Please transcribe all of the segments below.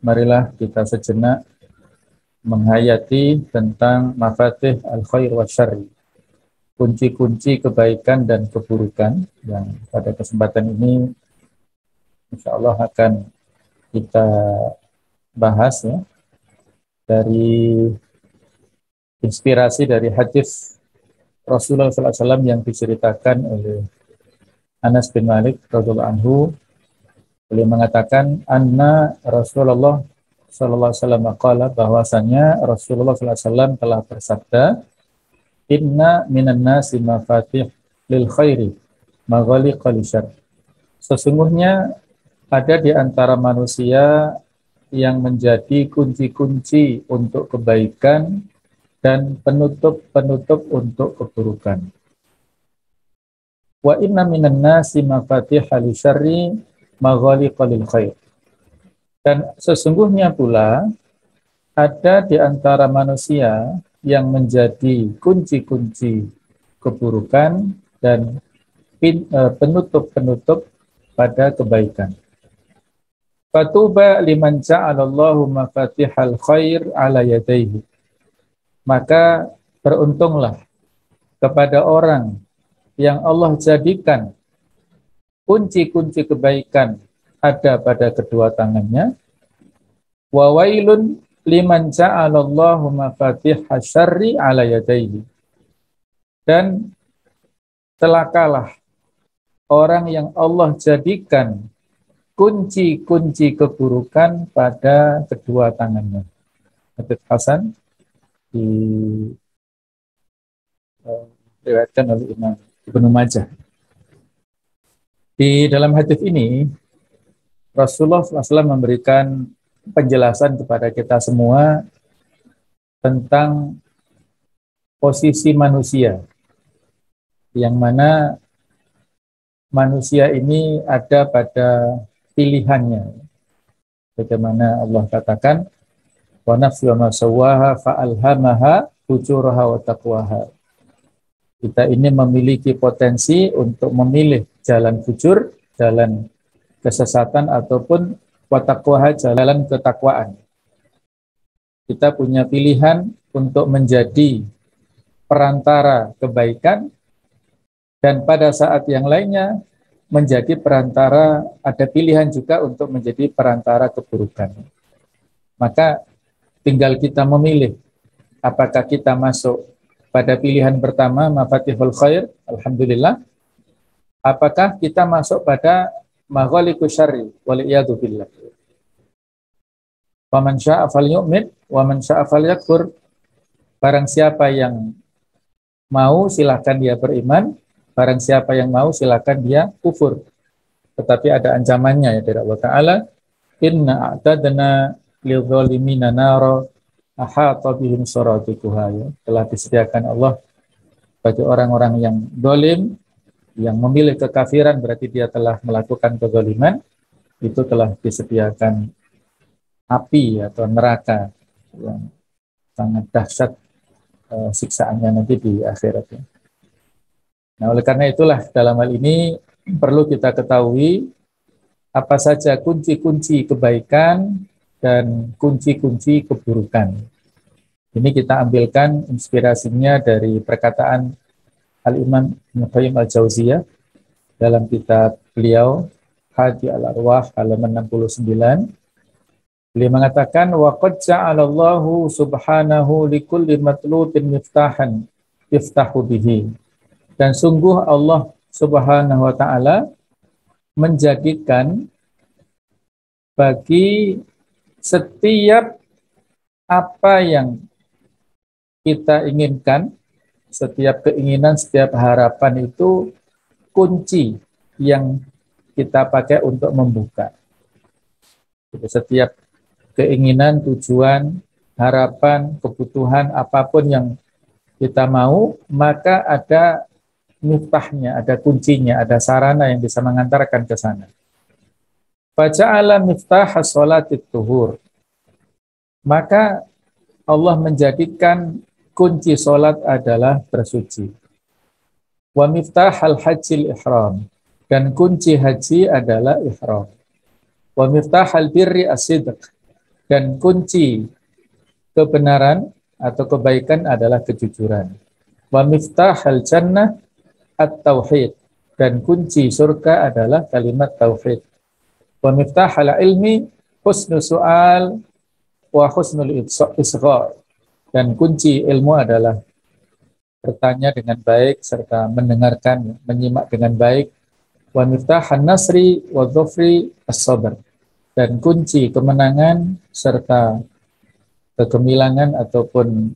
marilah kita sejenak menghayati tentang mafatih al-khair wa syarri, kunci-kunci kebaikan dan keburukan yang pada kesempatan ini insya Allah akan kita bahas ya, dari inspirasi dari hadis Rasulullah SAW yang diceritakan oleh Anas bin Malik radhiyallahu anhu. Beliau mengatakan anna Rasulullah sallallahu alaihi wasallam qala, bahwasanya Rasulullah sallallahu alaihi wasallam telah bersabda, inna minan nasi mafatih lil khairi maghaliqa lisyarr. Sesungguhnya ada di antara manusia yang menjadi kunci-kunci untuk kebaikan dan penutup-penutup untuk keburukan. Wa inna minan nasi mafatihal lisyarri maghaliqa lil khair. Dan sesungguhnya pula ada di antara manusia yang menjadi kunci-kunci keburukan dan penutup-penutup pada kebaikan. Fatuba liman ja'alallahu mafatihal khair ala yadayhi. Maka beruntunglah kepada orang yang Allah jadikan kunci-kunci kebaikan ada pada kedua tangannya. Wa wailun liman ja'alallahu mafatihal syarri ala yadayhi. Dan celakalah orang yang Allah jadikan kunci-kunci keburukan pada kedua tangannya. Hadits Hasan diriwayatkan oleh Imam Ibnu Majah. Di dalam hadis ini Rasulullah SAW memberikan penjelasan kepada kita semua tentang posisi manusia, yang mana manusia ini ada pada pilihannya. Bagaimana Allah katakan, wa nafsi wa ma sawwaha fa alhamaha fujuraha wa taqwaha. Kita ini memiliki potensi untuk memilih jalan fujur, jalan kesesatan, ataupun wa taqwaha, jalan ketakwaan. Kita punya pilihan untuk menjadi perantara kebaikan, dan pada saat yang lainnya menjadi perantara, ada pilihan juga untuk menjadi perantara keburukan. Maka tinggal kita memilih apakah kita masuk pada pilihan pertama mafatihul khair, alhamdulillah, apakah kita masuk pada maghaliqu syarri wal iyadu billah. Wa man syaa'a falyu'min wa man syaa'a falyakfur. Barang siapa yang mau silakan dia beriman, barang siapa yang mau silakan dia kufur. Tetapi ada ancamannya ya dari Allah Ta'ala. Inna a'tadna lidzalimina nara ahata bihim suratuha. Telah disediakan Allah bagi orang-orang yang zalim, yang memilih kekafiran, berarti dia telah melakukan kezaliman, itu telah disediakan api atau neraka yang sangat dahsyat siksaannya nanti di akhirat. Nah, oleh karena itulah dalam hal ini perlu kita ketahui apa saja kunci-kunci kebaikan dan kunci-kunci keburukan. Ini kita ambilkan inspirasinya dari perkataan Al-Imam Ibnu Qayyim Al-Jauziyah dalam kitab beliau Hadi Al-Arwah halaman 69. Beliau mengatakan, wa qad ja'alallahu subhanahu likulli matlubin miftahan yaftahu bihi. Dan sungguh Allah Subhanahu wa Ta'ala menjadikan bagi setiap apa yang kita inginkan, setiap keinginan, setiap harapan itu kunci yang kita pakai untuk membuka. Jadi setiap keinginan, tujuan, harapan, kebutuhan, apapun yang kita mau, maka ada miftahnya, ada kuncinya, ada sarana yang bisa mengantarkan ke sana. Faja'ala miftah sholatit tuhur. Maka Allah menjadikan kunci sholat adalah bersuci. Wa miftah al-hajjil ihram. Dan kunci haji adalah ihram. Wa miftah al-birri as-sidq. Dan kunci kebenaran atau kebaikan adalah kejujuran. Wa miftahal jannah at-tauhid. Dan kunci surga adalah kalimat tauhid. Wa miftahal ilmi husnul su'al wa husnul isghar. Dan kunci ilmu adalah bertanya dengan baik serta mendengarkan, menyimak dengan baik. Wa miftahan nasri wa dhufri as-sabr. Dan kunci kemenangan serta kegemilangan ataupun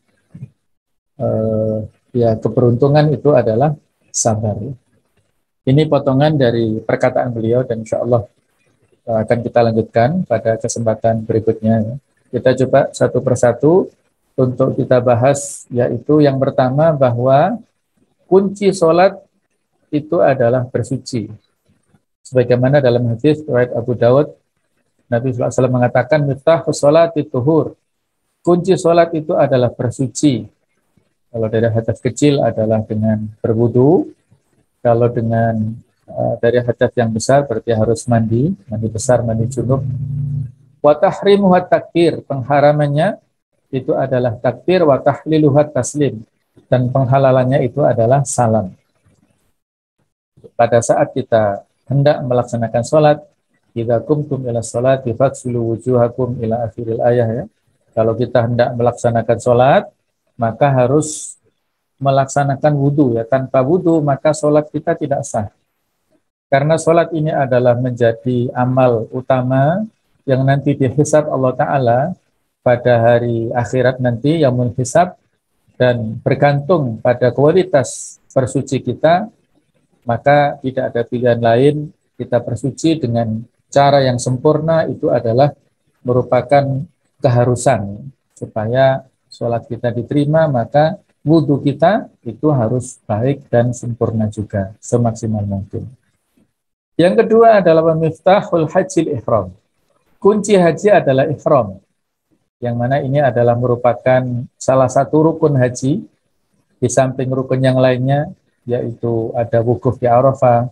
keberuntungan itu adalah sabar. Ini potongan dari perkataan beliau dan insya Allah akan kita lanjutkan pada kesempatan berikutnya. Kita coba satu persatu untuk kita bahas, yaitu yang pertama bahwa kunci sholat itu adalah bersuci. Sebagaimana dalam hadis riwayat Abu Dawud, Nabi SAW mengatakan miftahus sholati tuhur. Kunci sholat itu adalah bersuci. Kalau dari hadas kecil adalah dengan berwudu. Kalau dengan dari hadas yang besar berarti harus mandi besar, mandi junub. Wa tahrimuha takbir, pengharamannya itu adalah takbir, wa tahliluha taslim, dan penghalalannya itu adalah salam. Pada saat kita hendak melaksanakan sholat, idza qumtum ila sholati faghsilu wujuhakum ila akhiril ayah, ya. Kalau kita hendak melaksanakan sholat, maka harus melaksanakan wudhu, ya. Tanpa wudhu maka sholat kita tidak sah. Karena sholat ini adalah menjadi amal utama yang nanti dihisab Allah Ta'ala pada hari akhirat nanti, yaumul hisab, dan bergantung pada kualitas bersuci kita, maka tidak ada pilihan lain. Kita bersuci dengan cara yang sempurna itu adalah merupakan keharusan. Supaya sholat kita diterima, maka wudhu kita itu harus baik dan sempurna juga, semaksimal mungkin. Yang kedua adalah miftahul hajjil ihram. Kunci haji adalah ihram, yang mana ini adalah merupakan salah satu rukun haji, di samping rukun yang lainnya, yaitu ada wukuf di Arafah,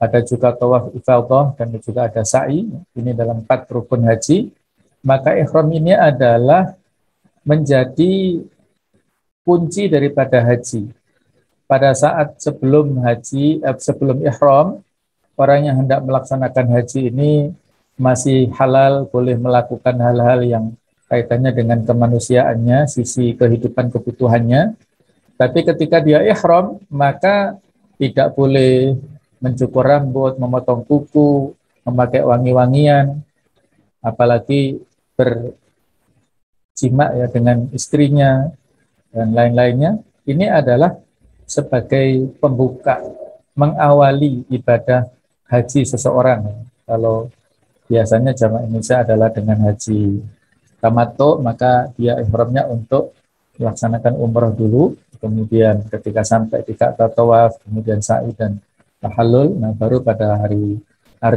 ada juga tawaf ifadah, dan juga ada sa'i. Ini dalam 4 rukun haji. Maka ihram ini adalah menjadi kunci daripada haji. Pada saat sebelum haji, sebelum ihram, orang yang hendak melaksanakan haji ini masih halal, boleh melakukan hal-hal yang kaitannya dengan kemanusiaannya, sisi kehidupan kebutuhannya. Tapi ketika dia ihram, maka tidak boleh mencukur rambut, memotong kuku, memakai wangi-wangian, apalagi berjima ya dengan istrinya dan lain-lainnya. Ini adalah sebagai pembuka, mengawali ibadah haji seseorang. Kalau biasanya jamaah Indonesia adalah dengan haji tamattu, maka dia ihramnya untuk melaksanakan umrah dulu, kemudian ketika sampai di Ka'bah tawaf, kemudian sa'i dan tahallul. Nah, baru pada hari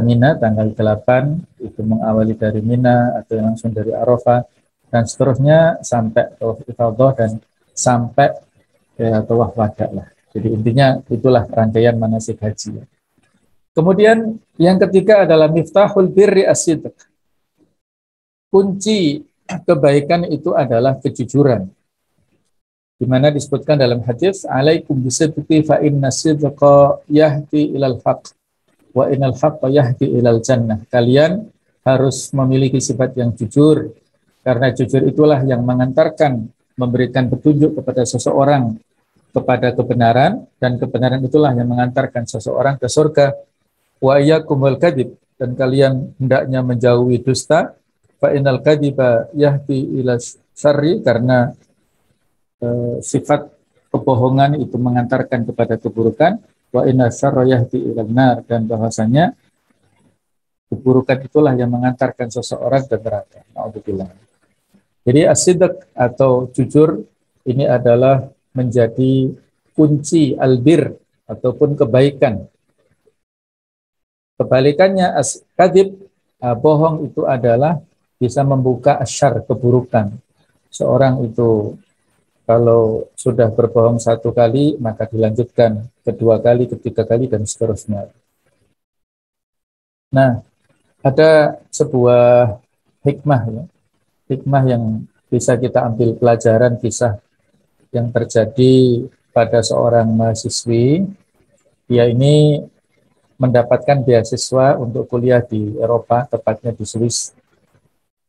Mina tanggal 8 itu mengawali dari Mina atau langsung dari Arafah dan seterusnya sampai tawaf ifadah dan sampai tawaf wada lah. Jadi intinya itulah rangkaian manasik haji. Kemudian yang ketiga adalah miftahul birri as-sidq. Kunci kebaikan itu adalah kejujuran. Di mana disebutkan dalam hadis, alaikum bisidqi fa inna sidqa yahdi ilal haqq wa innal haqqa yahdi ilal jannah. Kalian harus memiliki sifat yang jujur, karena jujur itulah yang mengantarkan, memberikan petunjuk kepada seseorang kepada kebenaran, dan kebenaran itulah yang mengantarkan seseorang ke surga. Wa iyyakumul kadzib, dan kalian hendaknya menjauhi dusta. Fa innal kadziba yahdi ila syarri, karena sifat kebohongan itu mengantarkan kepada keburukan. Wa inna syarra yahdi ilan nar, dan bahwasanya keburukan itulah yang mengantarkan seseorang ke neraka. Na'udzubillah. Jadi as-sidq atau jujur ini adalah menjadi kunci albir ataupun kebaikan. Kebalikannya as-kadzib, bohong, itu adalah bisa membuka asyar, keburukan. Seorang itu kalau sudah berbohong 1 kali, maka dilanjutkan kedua kali, ketiga kali, dan seterusnya. Nah, ada sebuah hikmah ya, hikmah yang bisa kita ambil pelajaran kisah yang terjadi pada seorang mahasiswi. Dia ini mendapatkan beasiswa untuk kuliah di Eropa, tepatnya di Swiss.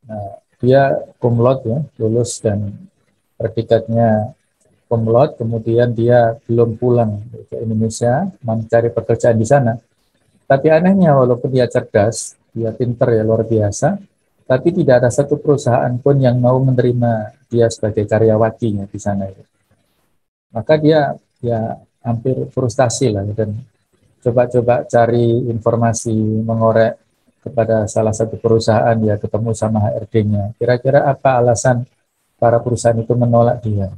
Nah, dia cum laude ya, lulus dan predikatnya cum laude, kemudian dia belum pulang ke Indonesia mencari pekerjaan di sana. Tapi anehnya walaupun dia cerdas, dia pinter ya luar biasa, tapi tidak ada satu perusahaan pun yang mau menerima dia sebagai karyawatinya di sana. Maka dia ya hampir frustasi lah dan coba-coba cari informasi, mengorek kepada salah satu perusahaan, ya ketemu sama HRD-nya. Kira-kira apa alasan para perusahaan itu menolak dia?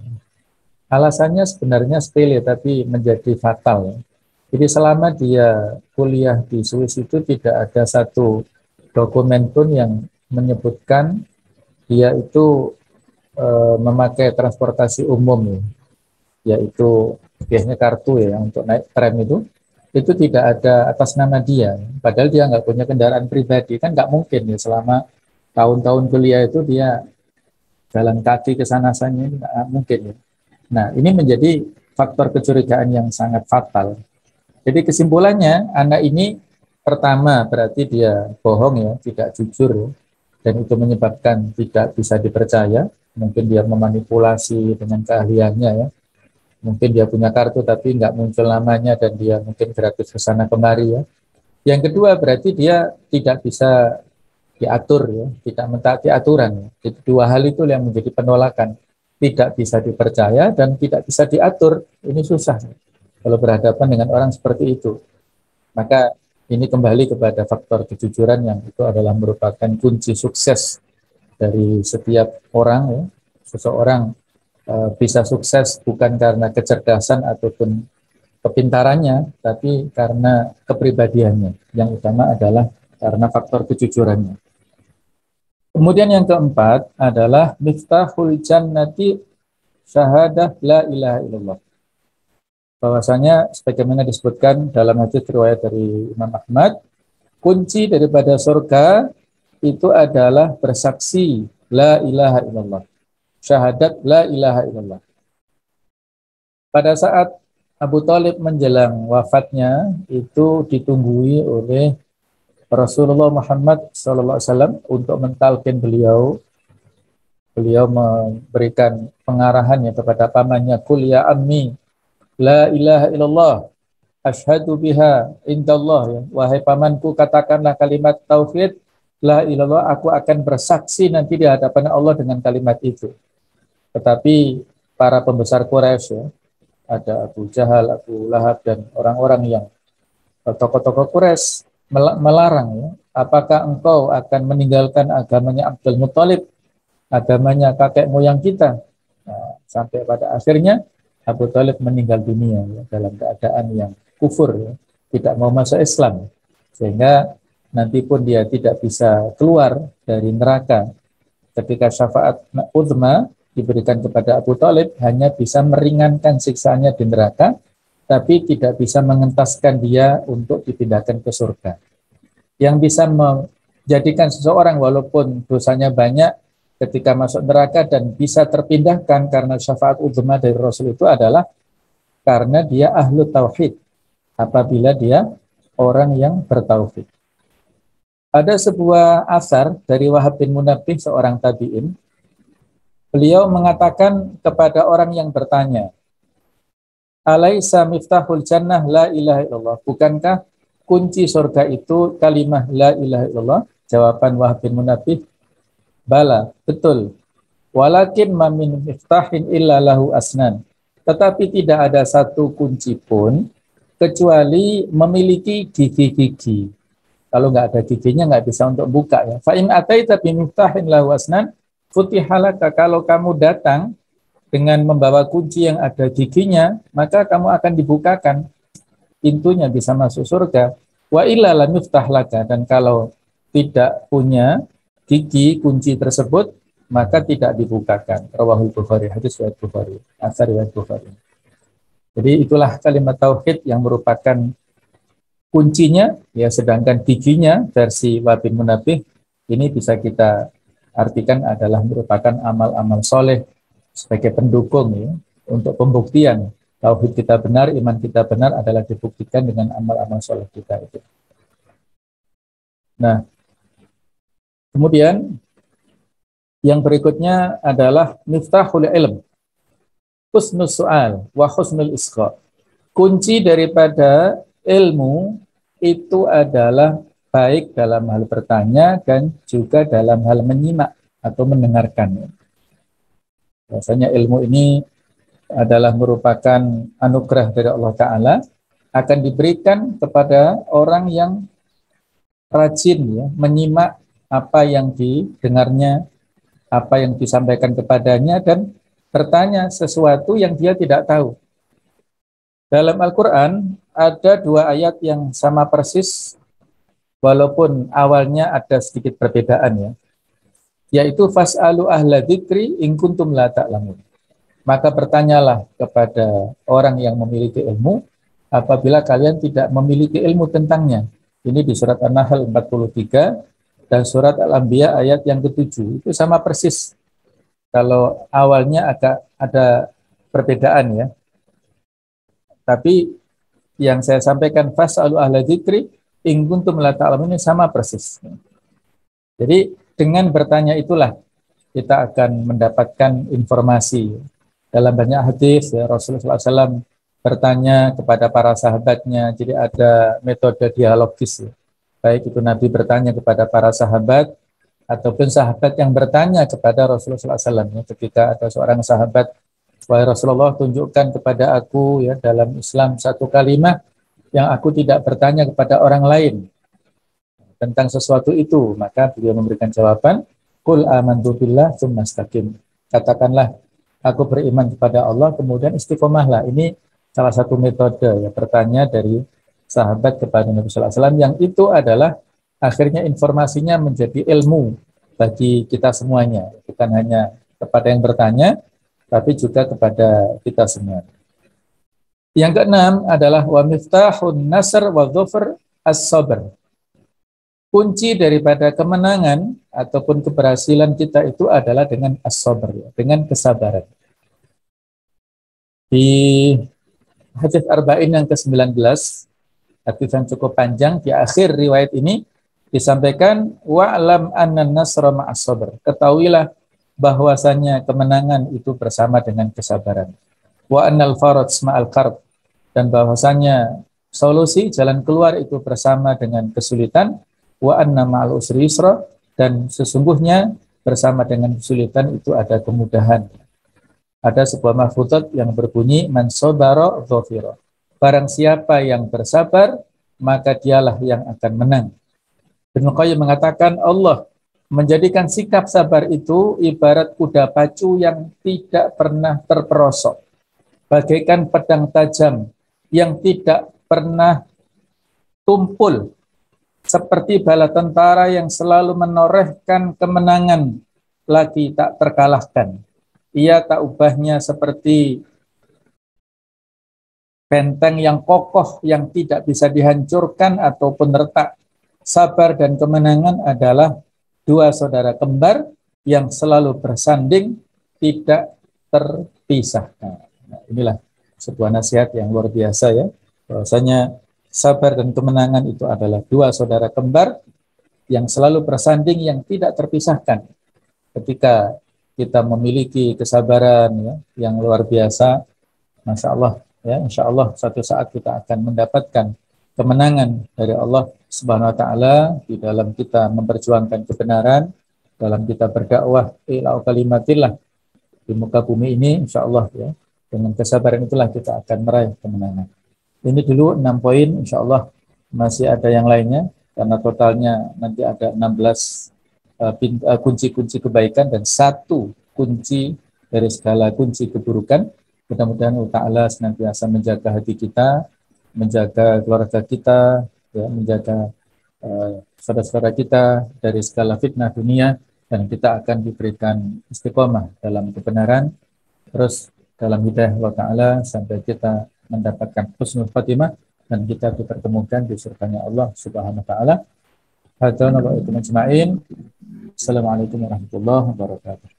Alasannya sebenarnya sepele tapi menjadi fatal. Jadi selama dia kuliah di Swiss itu tidak ada satu dokumen pun yang menyebutkan dia itu memakai transportasi umum, yaitu biasanya kartu ya untuk naik tram itu tidak ada atas nama dia. Padahal dia nggak punya kendaraan pribadi, kan nggak mungkin ya selama tahun-tahun kuliah itu dia jalan kaki ke sana-sana, nggak mungkin ya. Nah, ini menjadi faktor kecurigaan yang sangat fatal. Jadi kesimpulannya, anak ini pertama berarti dia bohong ya, tidak jujur ya, dan itu menyebabkan tidak bisa dipercaya. Mungkin dia memanipulasi dengan keahliannya ya. Mungkin dia punya kartu tapi nggak muncul namanya dan dia mungkin gratis ke sana kemari ya. Yang kedua berarti dia tidak bisa diatur ya, tidak mentaati aturan ya. Jadi dua hal itu yang menjadi penolakan. Tidak bisa dipercaya dan tidak bisa diatur. Ini susah kalau berhadapan dengan orang seperti itu. Maka ini kembali kepada faktor kejujuran yang itu adalah merupakan kunci sukses dari setiap orang ya. Seseorang bisa sukses bukan karena kecerdasan ataupun kepintarannya, tapi karena kepribadiannya. Yang utama adalah karena faktor kejujurannya. Kemudian yang keempat adalah miftahul jannati syahadah la ilaha illallah. Bahwasanya sebagaimana disebutkan dalam hadis riwayat dari Imam Ahmad, kunci daripada surga itu adalah bersaksi la ilaha illallah. Syahadat la ilaha illallah. Pada saat Abu Thalib menjelang wafatnya itu ditunggui oleh Rasulullah Muhammad SAW untuk mentalkin beliau. Beliau memberikan pengarahannya kepada pamannya, "Qul ya ammi la ilaha illallah asyhadu biha indallah." Ya. Wahai pamanku, katakanlah kalimat tauhid la ilallah, aku akan bersaksi nanti di hadapan Allah dengan kalimat itu. Tetapi para pembesar Quraisy ya, ada Abu Jahal, Abu Lahab dan orang-orang yang tokoh-tokoh Quraisy melarang ya, apakah engkau akan meninggalkan agamanya Abdul Muthalib, agamanya kakek moyang kita. Nah, sampai pada akhirnya Abu Thalib meninggal dunia ya, dalam keadaan yang kufur ya, tidak mau masuk Islam, sehingga nanti pun dia tidak bisa keluar dari neraka. Ketika syafaat uzma diberikan kepada Abu Thalib, hanya bisa meringankan siksanya di neraka, tapi tidak bisa mengentaskan dia untuk dipindahkan ke surga. Yang bisa menjadikan seseorang walaupun dosanya banyak ketika masuk neraka dan bisa terpindahkan karena syafaat uzma dari Rasul itu adalah karena dia ahlu tauhid, apabila dia orang yang bertauhid. Ada sebuah asar dari Wahab bin Munabbih, seorang tabi'in. Beliau mengatakan kepada orang yang bertanya, "Alaisa miftahul jannah la ilaha illallah?" Bukankah kunci surga itu kalimah la ilaha illallah? Jawaban Wahab bin Munabbih, "Bala, betul. Walakin ma min miftahin illa lahu asnan." Tetapi tidak ada satu kunci pun kecuali memiliki gigi-gigi. Kalau nggak ada giginya nggak bisa untuk buka ya. Fa in ataita bi miftahin lahu asnan futihalaka, kalau kamu datang dengan membawa kunci yang ada giginya, maka kamu akan dibukakan pintunya, bisa masuk surga. Wa illa lam yuftah laka, dan kalau tidak punya gigi kunci tersebut, maka tidak dibukakan. Rawahul Bukhari, hadis riwayat Bukhari, asar riwayat Bukhari. Jadi itulah kalimat tauhid yang merupakan kuncinya ya, sedangkan giginya versi Wahab bin Munabbih ini bisa kita artikan adalah merupakan amal-amal soleh sebagai pendukung ya, untuk pembuktian tauhid kita benar, iman kita benar adalah dibuktikan dengan amal-amal soleh kita itu. Nah, kemudian yang berikutnya adalah miftahul ilm, husnul su'al wa husnul isqa. Kunci daripada ilmu itu adalah baik dalam hal bertanya dan juga dalam hal menyimak atau mendengarkan. Biasanya ilmu ini adalah merupakan anugerah dari Allah Ta'ala, akan diberikan kepada orang yang rajin ya, menyimak apa yang didengarnya, apa yang disampaikan kepadanya, dan bertanya sesuatu yang dia tidak tahu. Dalam Al-Quran ada 2 ayat yang sama persis, walaupun awalnya ada sedikit perbedaan ya, yaitu fas'alu ahla dzikri in kuntum la ta'lamun. Maka bertanyalah kepada orang yang memiliki ilmu apabila kalian tidak memiliki ilmu tentangnya. Ini di surat An-Nahl 43 dan surat Al-Anbiya ayat yang ke-7. Itu sama persis. Kalau awalnya agak ada perbedaan ya. Tapi yang saya sampaikan fas'alu ahla dzikri in kuntum la ta'lamun ini sama persis. Jadi dengan bertanya itulah kita akan mendapatkan informasi. Dalam banyak hadis ya, Rasulullah SAW bertanya kepada para sahabatnya, jadi ada metode dialogis ya. Baik itu Nabi bertanya kepada para sahabat ataupun sahabat yang bertanya kepada Rasulullah SAW ya. Ketika ada seorang sahabat, wahai Rasulullah, tunjukkan kepada aku ya dalam Islam satu kalimat yang aku tidak bertanya kepada orang lain tentang sesuatu itu. Maka beliau memberikan jawaban, qul amantu billah tsumma istaqim. Katakanlah aku beriman kepada Allah, kemudian istiqomahlah. Ini salah satu metode ya, bertanya dari sahabat kepada Nabi Sallallahu Alaihi Wasallam, yang itu adalah akhirnya informasinya menjadi ilmu bagi kita semuanya, bukan hanya kepada yang bertanya, tapi juga kepada kita semua. Yang keenam adalah wa miftahun nasr wa dhufr as-sabr. Kunci daripada kemenangan ataupun keberhasilan kita itu adalah dengan as-sabr, dengan kesabaran. Di hadis Arba'in yang ke-19, hadis yang cukup panjang, di akhir riwayat ini disampaikan wa'lam anna nasra ma'as sabr. Ketahuilah bahwasanya kemenangan itu bersama dengan kesabaran. Wa annal faraj ma'al karb, dan bahwasanya solusi jalan keluar itu bersama dengan kesulitan. Wa anna ma'al usri yusra, dan sesungguhnya bersama dengan kesulitan itu ada kemudahan. Ada sebuah mahfudzat yang berbunyi man sabara dzafira. Barang siapa yang bersabar, maka dialah yang akan menang. Ibnu Qayyim mengatakan Allah menjadikan sikap sabar itu ibarat kuda pacu yang tidak pernah terperosok, bagaikan pedang tajam yang tidak pernah tumpul, seperti bala tentara yang selalu menorehkan kemenangan lagi tak terkalahkan. Ia tak ubahnya seperti benteng yang kokoh yang tidak bisa dihancurkan ataupun retak. Sabar dan kemenangan adalah 2 saudara kembar yang selalu bersanding, tidak terpisahkan. Nah, inilah sebuah nasihat yang luar biasa ya. Bahwasanya sabar dan kemenangan itu adalah 2 saudara kembar yang selalu bersanding, yang tidak terpisahkan. Ketika kita memiliki kesabaran ya, yang luar biasa, Masya Allah ya, Insya Allah suatu saat kita akan mendapatkan kemenangan dari Allah Subhanahu Wa Taala di dalam kita memperjuangkan kebenaran, dalam kita berdakwah ila kalimatillah di muka bumi ini, Insya Allah ya, dengan kesabaran itulah kita akan meraih kemenangan. Ini dulu 6 poin, Insya Allah masih ada yang lainnya, karena totalnya nanti ada 16 kunci-kunci kebaikan dan 1 kunci dari segala kunci keburukan. Mudah-mudahan Allah Ta'ala senantiasa menjaga hati kita, menjaga keluarga kita, ya, menjaga saudara-saudara kita dari segala fitnah dunia, dan kita akan diberikan istiqomah dalam kebenaran, terus dalam hidayah Allah Ta'ala sampai kita mendapatkan husnul khatimah dan kita dipertemukan di surganya Allah Subhanahu Wa Ta'ala. Hadza wa bikum ajma'in. Assalamualaikum warahmatullahi wabarakatuh.